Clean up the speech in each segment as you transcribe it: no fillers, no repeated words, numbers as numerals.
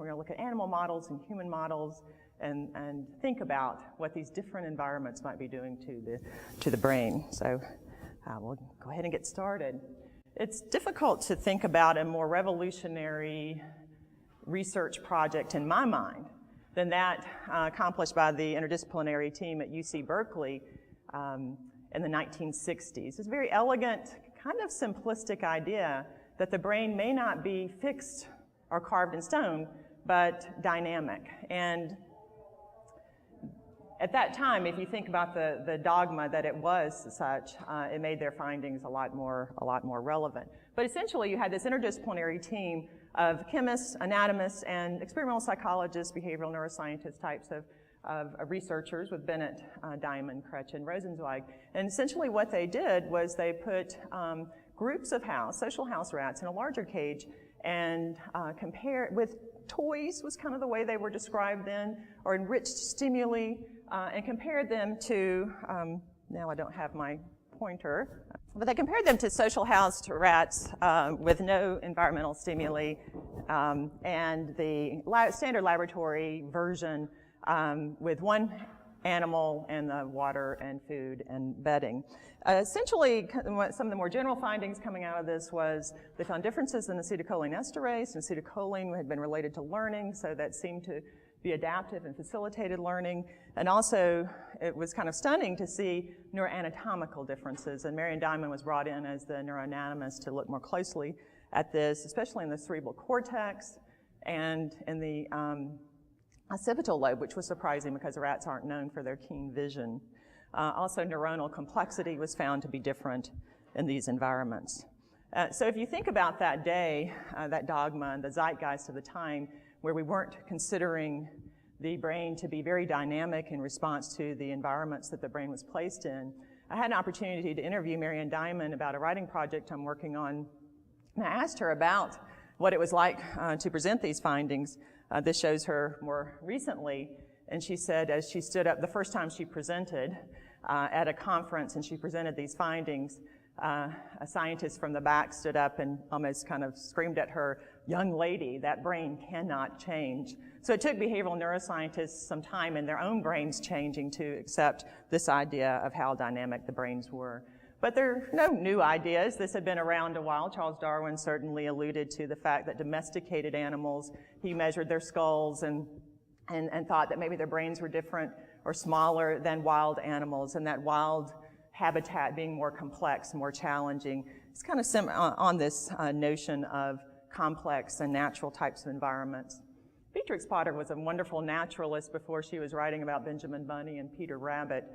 We're going to look at animal models and human models and think about what these different environments might be doing to the brain. So we'll go ahead and get started. It's difficult to think about a more revolutionary research project in my mind than that accomplished by the interdisciplinary team at UC Berkeley in the 1960s. It's a very elegant, kind of simplistic idea that the brain may not be fixed or carved in stone, but dynamic. And at that time, if you think about the dogma that it was such, it made their findings a lot more relevant. But essentially, you had this interdisciplinary team of chemists, anatomists, and experimental psychologists, behavioral neuroscientist types of researchers with Bennett, Diamond, Kretchen, Rosenzweig. And essentially what they did was they put groups of social house rats in a larger cage and compared with toys was kind of the way they were described then, or enriched stimuli, and compared them to, now I don't have my pointer, but they compared them to social housed rats with no environmental stimuli and the standard laboratory version with one animal and the water and food and bedding. Essentially, some of the more general findings coming out of this was they found differences in acetylcholinesterase, and acetylcholine had been related to learning, so that seemed to be adaptive and facilitated learning. And also, it was kind of stunning to see neuroanatomical differences, and Marion Diamond was brought in as the neuroanatomist to look more closely at this, especially in the cerebral cortex and in the occipital lobe, which was surprising because rats aren't known for their keen vision. Also, neuronal complexity was found to be different in these environments. So if you think about that day, that dogma and the zeitgeist of the time, where we weren't considering the brain to be very dynamic in response to the environments that the brain was placed in, I had an opportunity to interview Marion Diamond about a writing project I'm working on. And I asked her about what it was like to present these findings. This shows her more recently, and she said as she stood up, the first time she presented at a conference and she presented these findings, a scientist from the back stood up and almost kind of screamed at her, "Young lady, that brain cannot change." So it took behavioral neuroscientists some time in their own brains changing to accept this idea of how dynamic the brains were. But there are no new ideas. This had been around a while. Charles Darwin certainly alluded to the fact that domesticated animals, he measured their skulls and thought that maybe their brains were different or smaller than wild animals, and that wild habitat being more complex, more challenging. It's kind of on this notion of complex and natural types of environments. Beatrix Potter was a wonderful naturalist before she was writing about Benjamin Bunny and Peter Rabbit.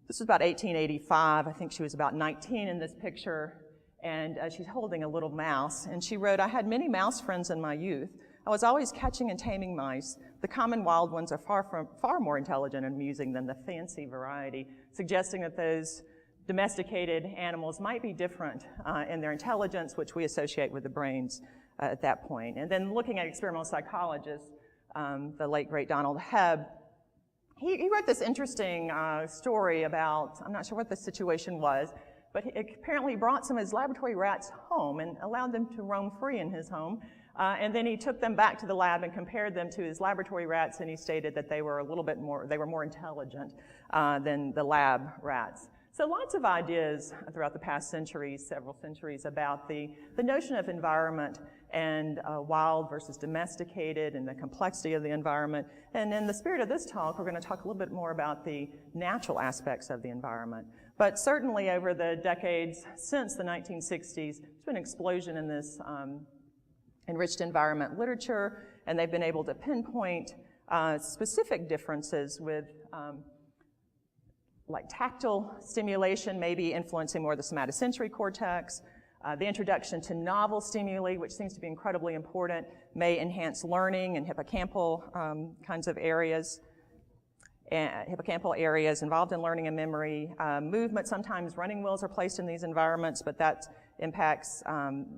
This was about 1885. I think she was about 19 in this picture, and she's holding a little mouse. And she wrote, "I had many mouse friends in my youth. I was always catching and taming mice. The common wild ones are far more intelligent and amusing than the fancy variety," suggesting that those domesticated animals might be different in their intelligence, which we associate with the brains at that point. And then looking at experimental psychologists, the late great Donald Hebb, he wrote this interesting story about, I'm not sure what the situation was, but he apparently brought some of his laboratory rats home and allowed them to roam free in his home. And then he took them back to the lab and compared them to his laboratory rats, and he stated that they were more intelligent than the lab rats. So lots of ideas throughout the past centuries, several centuries, about the notion of environment and wild versus domesticated and the complexity of the environment. And in the spirit of this talk, we're going to talk a little bit more about the natural aspects of the environment. But certainly over the decades since the 1960s, there's been an explosion in this enriched environment literature, and they've been able to pinpoint specific differences with like tactile stimulation, maybe influencing more the somatosensory cortex. The introduction to novel stimuli, which seems to be incredibly important, may enhance learning and hippocampal kinds of areas. Hippocampal areas involved in learning and memory. Movement, sometimes running wheels are placed in these environments, but that impacts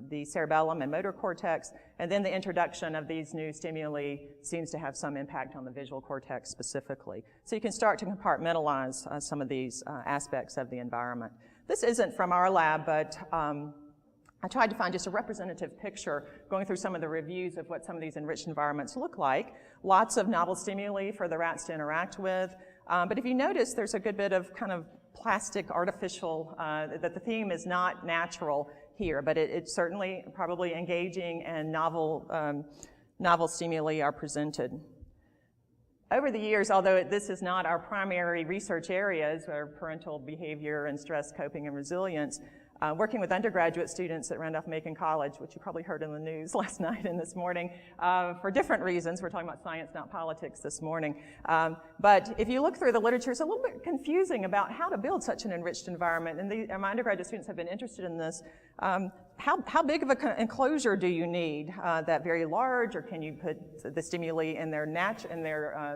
the cerebellum and motor cortex. And then the introduction of these new stimuli seems to have some impact on the visual cortex specifically. So you can start to compartmentalize some of these aspects of the environment. This isn't from our lab, but I tried to find just a representative picture going through some of the reviews of what some of these enriched environments look like. Lots of novel stimuli for the rats to interact with. But if you notice, there's a good bit of kind of plastic, artificial, that the theme is not natural here, but it's certainly probably engaging and novel stimuli are presented. Over the years, although this is not our primary research areas, our parental behavior and stress coping and resilience, working with undergraduate students at Randolph-Macon College, which you probably heard in the news last night and this morning, for different reasons. We're talking about science, not politics this morning. But if you look through the literature, it's a little bit confusing about how to build such an enriched environment. And my undergraduate students have been interested in this. How big of an enclosure do you need? That very large, or can you put the stimuli in their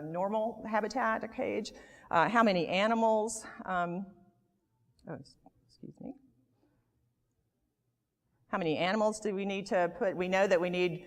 normal habitat, a cage? How many animals? Excuse me. How many animals do we need to put? We know that we need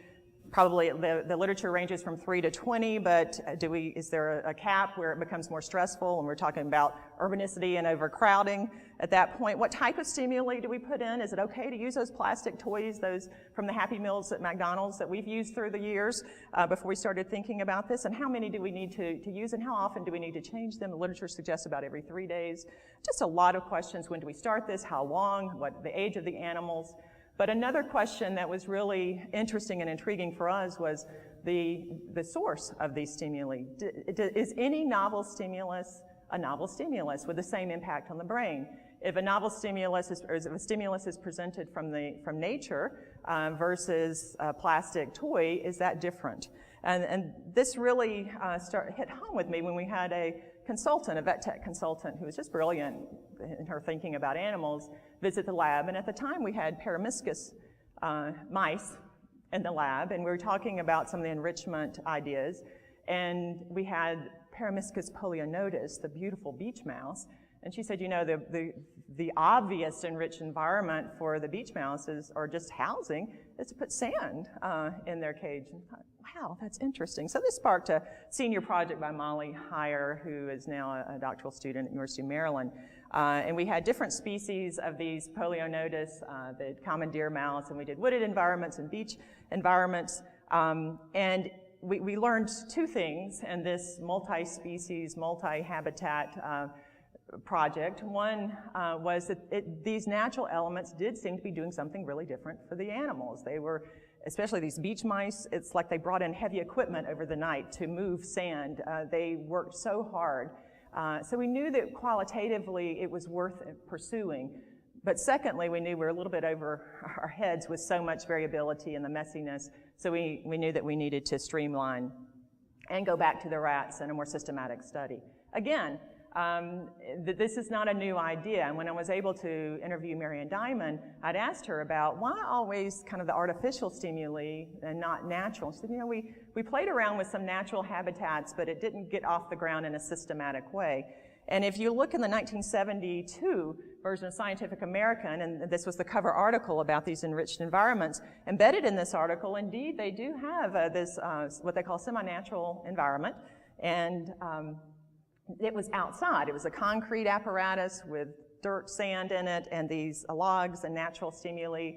probably, the literature ranges from 3 to 20, but is there a cap where it becomes more stressful, and we're talking about urbanicity and overcrowding at that point? What type of stimuli do we put in? Is it okay to use those plastic toys, those from the Happy Meals at McDonald's that we've used through the years before we started thinking about this? And how many do we need to use, and how often do we need to change them? The literature suggests about every 3 days. Just a lot of questions. When do we start this? How long? What the age of the animals? But another question that was really interesting and intriguing for us was the source of these stimuli. Is any novel stimulus a novel stimulus with the same impact on the brain? If a novel stimulus is, or if a stimulus is presented from nature versus a plastic toy, is that different? And this really hit home with me when we had a consultant, a vet tech consultant who was just brilliant in her thinking about animals, visit the lab. And at the time we had paramiscus mice in the lab, and we were talking about some of the enrichment ideas. And we had paramiscus polionotus, the beautiful beach mouse. And she said, you know, the obvious enriched environment for the beach mouses, or just housing, is to put sand in their cage. And I thought, wow, that's interesting. So this sparked a senior project by Molly Heyer, who is now a doctoral student at University of Maryland. And we had different species of these polionotus, the common deer mouse, and we did wooded environments and beach environments. And we learned two things in this multi-species, multi-habitat project. One was that these natural elements did seem to be doing something really different for the animals. They were, especially these beach mice, it's like they brought in heavy equipment over the night to move sand. They worked so hard. So we knew that qualitatively it was worth pursuing. But secondly, we knew we were a little bit over our heads with so much variability and the messiness. So we knew that we needed to streamline and go back to the rats in a more systematic study. Again, this is not a new idea. And when I was able to interview Marianne Diamond, I'd asked her about why always kind of the artificial stimuli and not natural. She said, you know, we played around with some natural habitats, but it didn't get off the ground in a systematic way. And if you look in the 1972 version of Scientific American, and this was the cover article about these enriched environments, embedded in this article, indeed, they do have this, what they call semi-natural environment. And it was outside. It was a concrete apparatus with dirt, sand in it, and these logs and natural stimuli.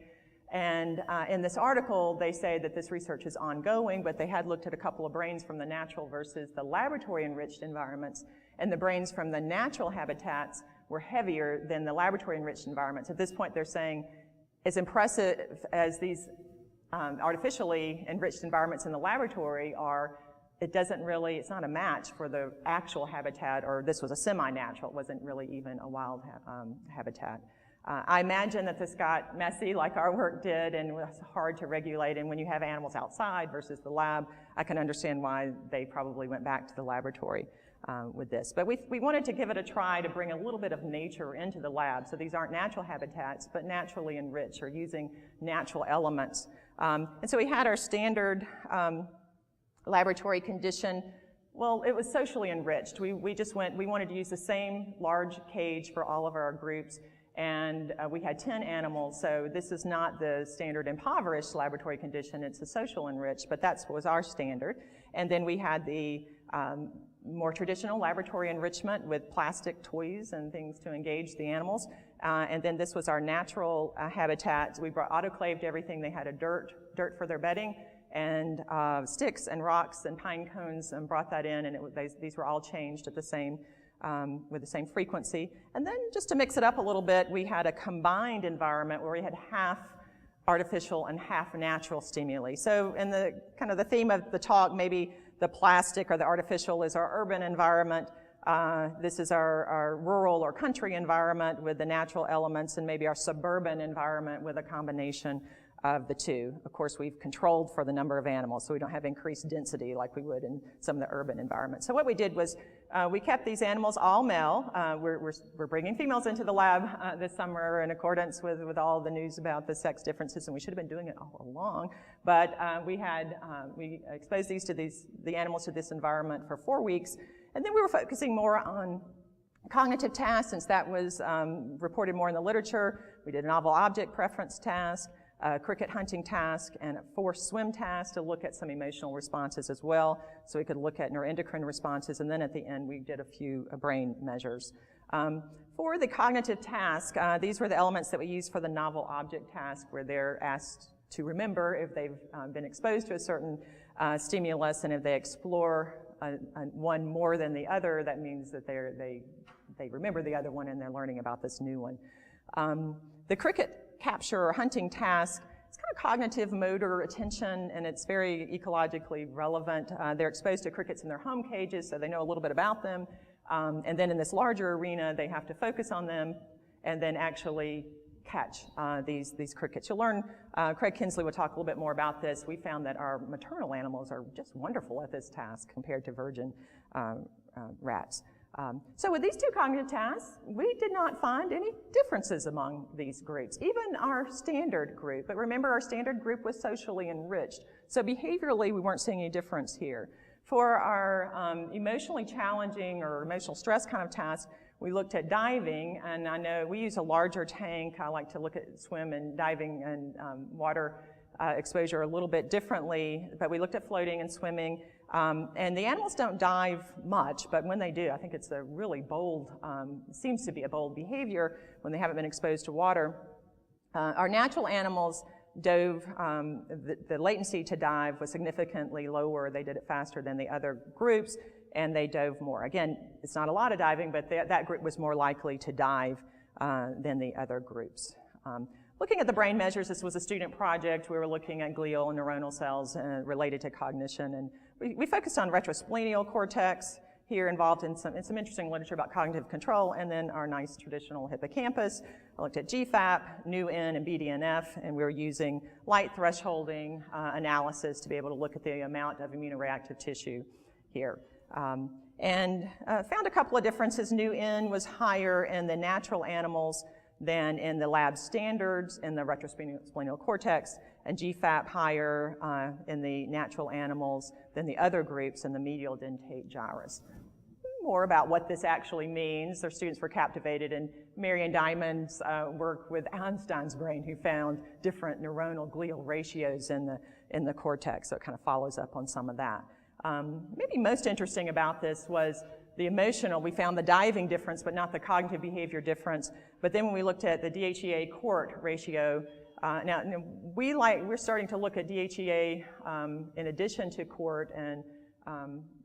And in this article, they say that this research is ongoing, but they had looked at a couple of brains from the natural versus the laboratory-enriched environments, and the brains from the natural habitats were heavier than the laboratory-enriched environments. At this point, they're saying, as impressive as these artificially enriched environments in the laboratory are, it's not a match for the actual habitat, or this was a semi-natural, it wasn't really even a wild habitat. I imagine that this got messy like our work did, and it was hard to regulate, and when you have animals outside versus the lab, I can understand why they probably went back to the laboratory with this. But we wanted to give it a try to bring a little bit of nature into the lab, so these aren't natural habitats, but naturally enriched, or using natural elements. And so we had our standard laboratory condition. Well, it was socially enriched. We wanted to use the same large cage for all of our groups, and we had 10 animals, so this is not the standard impoverished laboratory condition, it's the social enriched, but that was our standard. And then we had the more traditional laboratory enrichment with plastic toys and things to engage the animals. And then this was our natural habitat. We brought autoclaved everything. They had a dirt for their bedding, and sticks and rocks and pine cones, and brought that in, and these were all changed at the same, with the same frequency. And then just to mix it up a little bit, we had a combined environment where we had half artificial and half natural stimuli. So in the kind of the theme of the talk, maybe the plastic or the artificial is our urban environment. This is our rural or country environment with the natural elements, and maybe our suburban environment with a combination of the two. Of course, we've controlled for the number of animals, so we don't have increased density like we would in some of the urban environments. So what we did was we kept these animals all male. We're bringing females into the lab this summer in accordance with all the news about the sex differences, and we should have been doing it all along. But we exposed the animals to this environment for 4 weeks, and then we were focusing more on cognitive tasks, since that was reported more in the literature. We did a novel object preference task, a cricket hunting task, and a forced swim task to look at some emotional responses as well, so we could look at neuroendocrine responses, and then at the end we did a few brain measures. For the cognitive task, these were the elements that we used for the novel object task, where they're asked to remember if they've been exposed to a certain stimulus, and if they explore one more than the other, that means that they remember the other one and they're learning about this new one. The cricket capture or hunting task, it's kind of cognitive motor attention, and it's very ecologically relevant. They're exposed to crickets in their home cages, so they know a little bit about them. And then in this larger arena, they have to focus on them and then actually catch these crickets. You'll learn, Craig Kinsley will talk a little bit more about this. We found that our maternal animals are just wonderful at this task compared to virgin rats. So with these two cognitive tasks, we did not find any differences among these groups, even our standard group. But remember, our standard group was socially enriched. So behaviorally, we weren't seeing any difference here. For our emotionally challenging or emotional stress kind of task, we looked at diving, and I know we use a larger tank. I like to look at swim and diving and water exposure a little bit differently, but we looked at floating and swimming. And the animals don't dive much, but when they do, I think it's a really bold, seems to be a bold behavior when they haven't been exposed to water. Our natural animals dove, the latency to dive was significantly lower. They did it faster than the other groups, and they dove more. Again, it's not a lot of diving, but that group was more likely to dive than the other groups. Looking at the brain measures, this was a student project. We were looking at glial and neuronal cells related to cognition, and we focused on retrosplenial cortex here, involved in some interesting literature about cognitive control, and then our nice traditional hippocampus. I looked at GFAP, NUN, and BDNF, and we were using light thresholding analysis to be able to look at the amount of immunoreactive tissue here. And found a couple of differences. NUN was higher in the natural animals than in the lab standards in the retrosplenial cortex, and GFAP higher in the natural animals than the other groups in the medial dentate gyrus. More about what this actually means. Their students were captivated, and Marion Diamond's work with Einstein's brain, who found different neuronal glial ratios in the cortex, so it kind of follows up on some of that. Maybe most interesting about this was the emotional. We found the diving difference, but not the cognitive behavior difference. But then when we looked at the DHEA-CORT ratio, now we're starting to look at DHEA in addition to CORT, and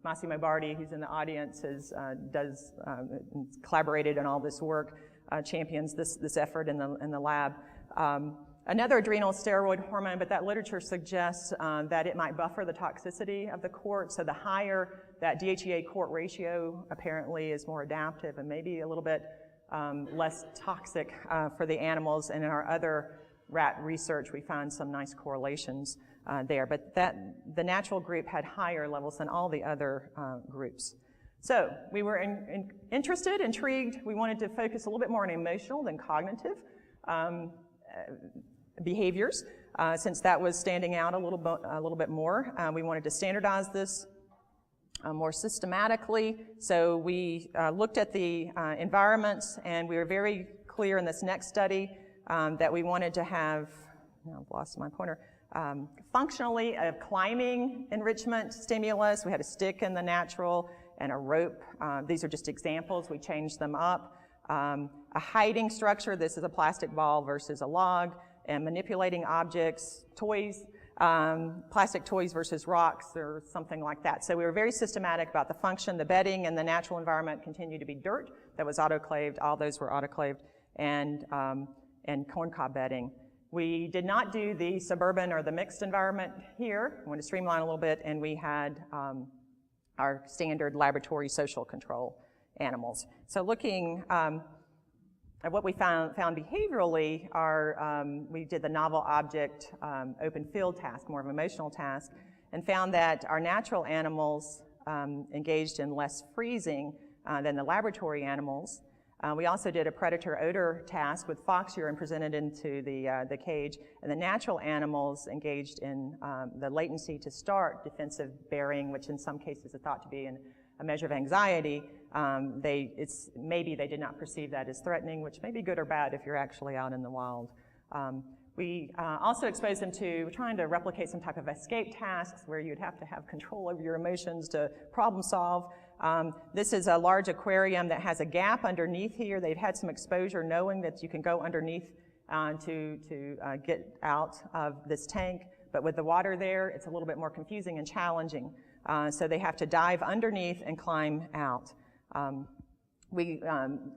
Massimo Bardi, who's in the audience, collaborated in all this work, champions this effort in the lab. Another adrenal steroid hormone, but that literature suggests that it might buffer the toxicity of the CORT, so the higher that DHEA-CORT ratio apparently is more adaptive and maybe a little bit less toxic for the animals. And in our other rat research, we found some nice correlations there, but the natural group had higher levels than all the other groups. So we were interested, intrigued. We wanted to focus a little bit more on emotional than cognitive behaviors, since that was standing out a little bit more. We wanted to standardize this more systematically. So we looked at the environments, and we were very clear in this next study that we wanted to have, now I've lost my pointer, functionally a climbing enrichment stimulus. We had a stick in the natural and a rope. These are just examples. We changed them up. a hiding structure. This is a plastic ball versus a log, and manipulating objects, toys, plastic toys versus rocks or something like that. So we were very systematic about the function. The bedding and the natural environment continued to be dirt that was autoclaved. All those were autoclaved, and corncob bedding. We did not do the suburban or the mixed environment here. I want to streamline a little bit, and we had our standard laboratory social control animals. So looking at what we found behaviorally, we did the novel object open field task, more of an emotional task, and found that our natural animals engaged in less freezing than the laboratory animals. We also did a predator odor task with fox urine presented into the cage, and the natural animals engaged in the latency to start defensive bearing, which in some cases is thought to be a measure of anxiety. Maybe they did not perceive that as threatening, which may be good or bad if you're actually out in the wild. We also exposed them to trying to replicate some type of escape tasks where you'd have to have control over your emotions to problem solve. This is a large aquarium that has a gap underneath here. They've had some exposure knowing that you can go underneath to get out of this tank, but with the water there, it's a little bit more confusing and challenging. So they have to dive underneath and climb out. We,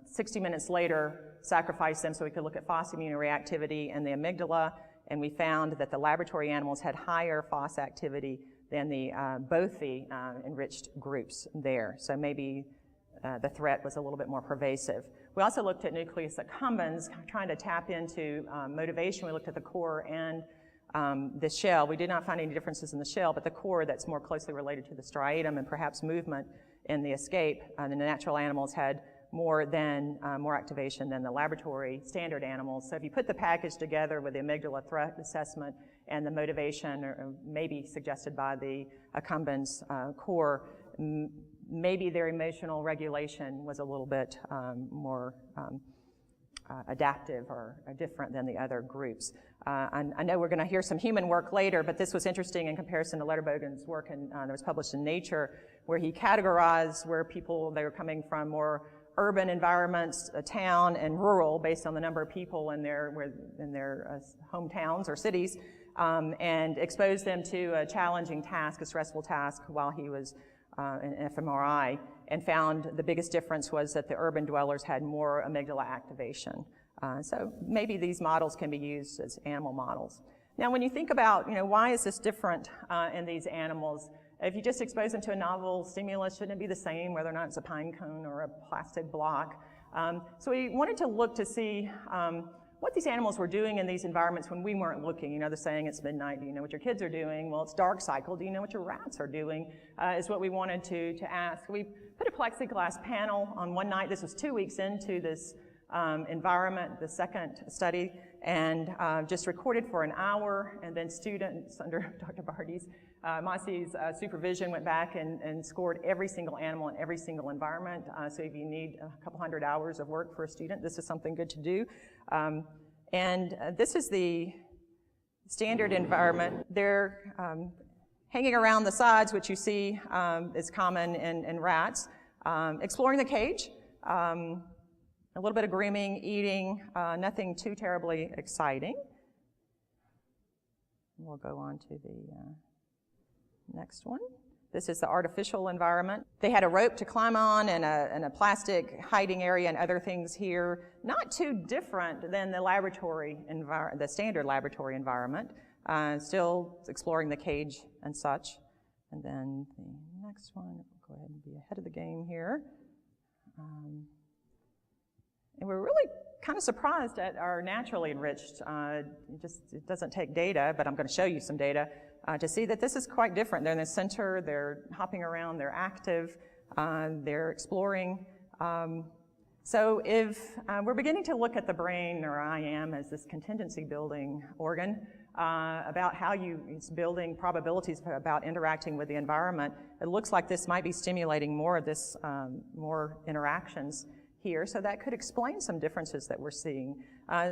60 minutes later, sacrificed them so we could look at phosphoimmunoreactivity and the amygdala, and we found that the laboratory animals had higher phos activity than both the enriched groups there. So maybe the threat was a little bit more pervasive. We also looked at nucleus accumbens, trying to tap into motivation. We looked at the core and the shell. We did not find any differences in the shell, but the core that's more closely related to the striatum and perhaps movement in the escape. The natural animals had more activation than the laboratory standard animals. So if you put the package together with the amygdala threat assessment and the motivation, or maybe suggested by the accumbens core, maybe their emotional regulation was a little bit more adaptive or different than the other groups. I know we're going to hear some human work later, but this was interesting in comparison to Letterbogen's work that was published in Nature, where he categorized where they were coming from, more urban environments, a town, and rural, based on the number of people in their hometowns or cities, and exposed them to a challenging task, a stressful task, while he was in fMRI, and found the biggest difference was that the urban dwellers had more amygdala activation. So maybe these models can be used as animal models. Now, when you think about, why is this different in these animals? If you just expose them to a novel stimulus, shouldn't it be the same, whether or not it's a pine cone or a plastic block? So we wanted to look to see what these animals were doing in these environments when we weren't looking. They're saying it's midnight, do you know what your kids are doing? Well, it's dark cycle, do you know what your rats are doing? Is what we wanted to ask. We put a plexiglass panel on one night. This was 2 weeks into this environment, the second study, and just recorded for an hour, and then students under Dr. Massey's supervision went back and scored every single animal in every single environment. So if you need a couple hundred hours of work for a student, this is something good to do. And this is the standard environment. They're hanging around the sides, which you see is common in rats. Exploring the cage. A little bit of grooming, eating, nothing too terribly exciting. We'll go on to the next one. This is the artificial environment. They had a rope to climb on and a plastic hiding area and other things here. Not too different than the standard laboratory environment. Still exploring the cage and such. And then the next one, we'll go ahead and be ahead of the game here. And we're really kind of surprised at our naturally enriched. It doesn't take data, but I'm going to show you some data to see that this is quite different. They're in the center, they're hopping around, they're active, they're exploring. So if we're beginning to look at the brain, or I am, as this contingency building organ, about how it's building probabilities about interacting with the environment, it looks like this might be stimulating more of this, more interactions here, so that could explain some differences that we're seeing.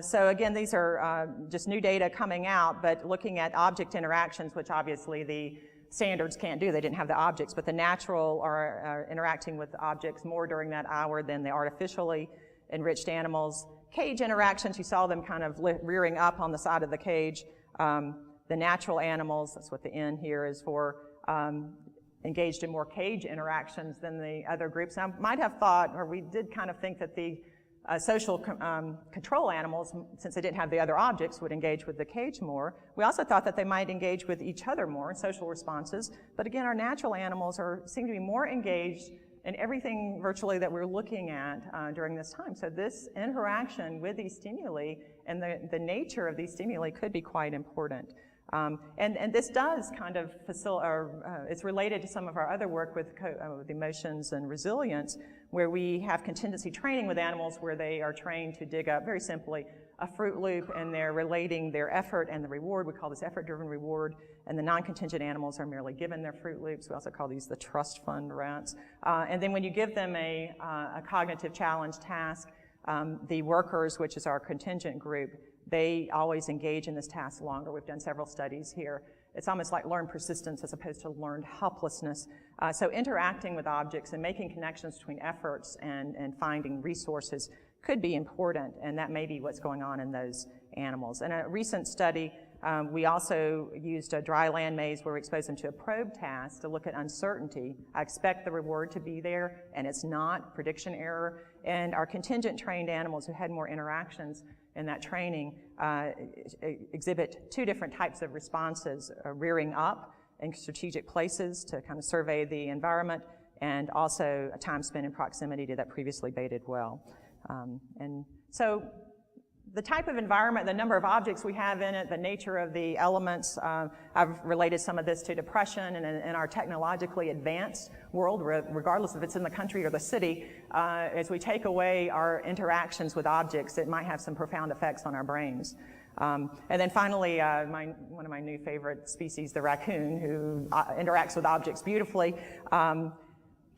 So again, these are just new data coming out, but looking at object interactions, which obviously the standards can't do. They didn't have the objects, but the natural are interacting with objects more during that hour than the artificially enriched animals. Cage interactions, you saw them kind of rearing up on the side of the cage. The natural animals, that's what the N here is for, engaged in more cage interactions than the other groups. And I might have thought, or we did kind of think that the social control animals, since they didn't have the other objects, would engage with the cage more. We also thought that they might engage with each other more in social responses. But again, our natural animals seem to be more engaged in everything virtually that we're looking at during this time. So this interaction with these stimuli and the nature of these stimuli could be quite important. And this does kind of it's related to some of our other work with emotions and resilience, where we have contingency training with animals where they are trained to dig up, very simply, a Fruit Loop, and they're relating their effort and the reward. We call this effort-driven reward, and the non-contingent animals are merely given their Fruit Loops. We also call these the trust fund rats. And then when you give them a cognitive challenge task, the workers, which is our contingent group, they always engage in this task longer. We've done several studies here. It's almost like learned persistence as opposed to learned helplessness. So interacting with objects and making connections between efforts and finding resources could be important, and that may be what's going on in those animals. In a recent study, we also used a dry land maze where we exposed them to a probe task to look at uncertainty. I expect the reward to be there, and it's not, prediction error. And our contingent trained animals who had more interactions in that training exhibit two different types of responses, rearing up in strategic places to kind of survey the environment, and also a time spent in proximity to that previously baited well. And so the type of environment, the number of objects we have in it, the nature of the elements, I've related some of this to depression, and in our technologically advanced world, regardless if it's in the country or the city, as we take away our interactions with objects, it might have some profound effects on our brains. And then finally, one of my new favorite species, the raccoon, who interacts with objects beautifully.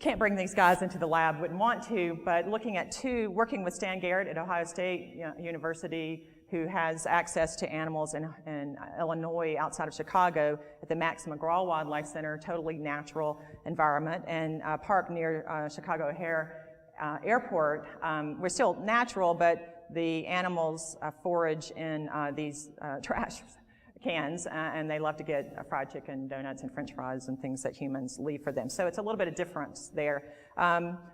Can't bring these guys into the lab, wouldn't want to, but working with Stan Garrett at Ohio State University, who has access to animals in Illinois outside of Chicago at the Max McGraw Wildlife Center, totally natural environment, and a park near Chicago O'Hare Airport. We're still natural, but the animals forage in these trash cans, and they love to get fried chicken, donuts, and french fries and things that humans leave for them. So it's a little bit of difference there.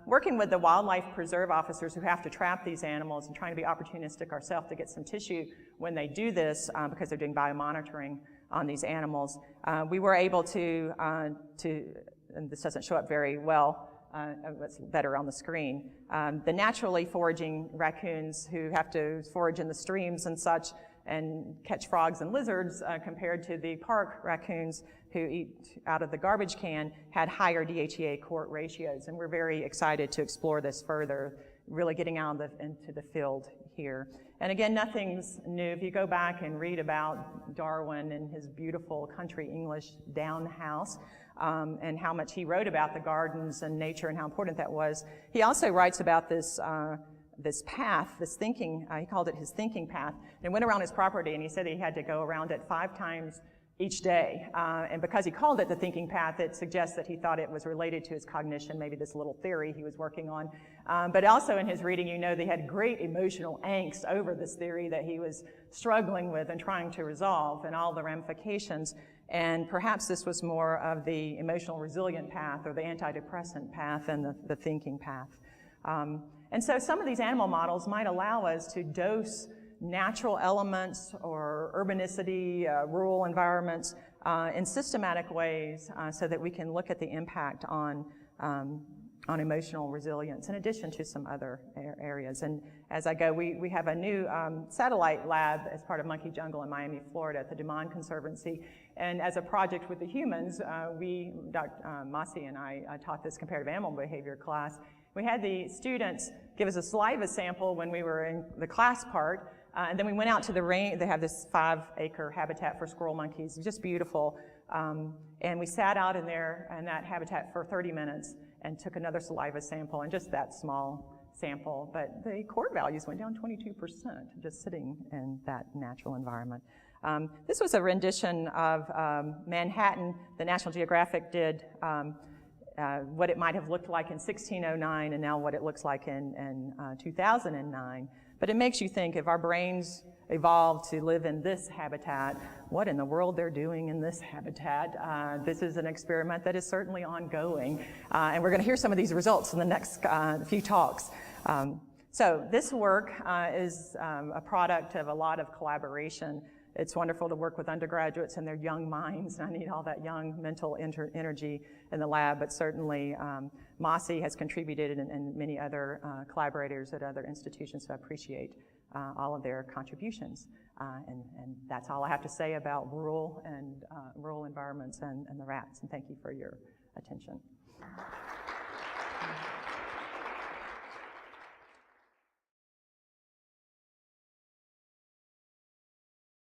Working with the wildlife preserve officers who have to trap these animals and trying to be opportunistic ourselves to get some tissue when they do this, because they're doing biomonitoring on these animals, we were able to, and this doesn't show up very well, it's better on the screen, the naturally foraging raccoons who have to forage in the streams and such, and catch frogs and lizards compared to the park raccoons who eat out of the garbage can had higher DHEA cohort ratios. And we're very excited to explore this further, really getting out into the field here. And again, nothing's new. If you go back and read about Darwin and his beautiful country English down house, and how much he wrote about the gardens and nature and how important that was, he also writes about this path, this thinking, he called it his thinking path, and went around his property, and he said he had to go around it 5 times each day. And because he called it the thinking path, it suggests that he thought it was related to his cognition, maybe this little theory he was working on. But also in his reading, you know, they had great emotional angst over this theory that he was struggling with and trying to resolve and all the ramifications. And perhaps this was more of the emotional resilient path or the antidepressant path than the thinking path. And so some of these animal models might allow us to dose natural elements or urbanicity, rural environments in systematic ways so that we can look at the impact on emotional resilience in addition to some other areas. And as I go, we have a new satellite lab as part of Monkey Jungle in Miami, Florida at the DeMond Conservancy. And as a project with the humans, Dr. Masi and I taught this comparative animal behavior class. We had the students give us a saliva sample when we were in the class part, and then we went out to the range. They have this 5-acre habitat for squirrel monkeys, just beautiful. And we sat out in that habitat for 30 minutes and took another saliva sample, and just that small sample, but the cohort values went down 22% just sitting in that natural environment. This was a rendition of Manhattan. The National Geographic did what it might have looked like in 1609 and now what it looks like in 2009. But it makes you think, if our brains evolved to live in this habitat, what in the world they're doing in this habitat? This is an experiment that is certainly ongoing, and we're going to hear some of these results in the next few talks. So this work is a product of a lot of collaboration. It's wonderful to work with undergraduates and their young minds. I need all that young mental energy in the lab, but certainly Mossy has contributed, and many other collaborators at other institutions, so I appreciate all of their contributions. And that's all I have to say about rural environments and the rats, and thank you for your attention.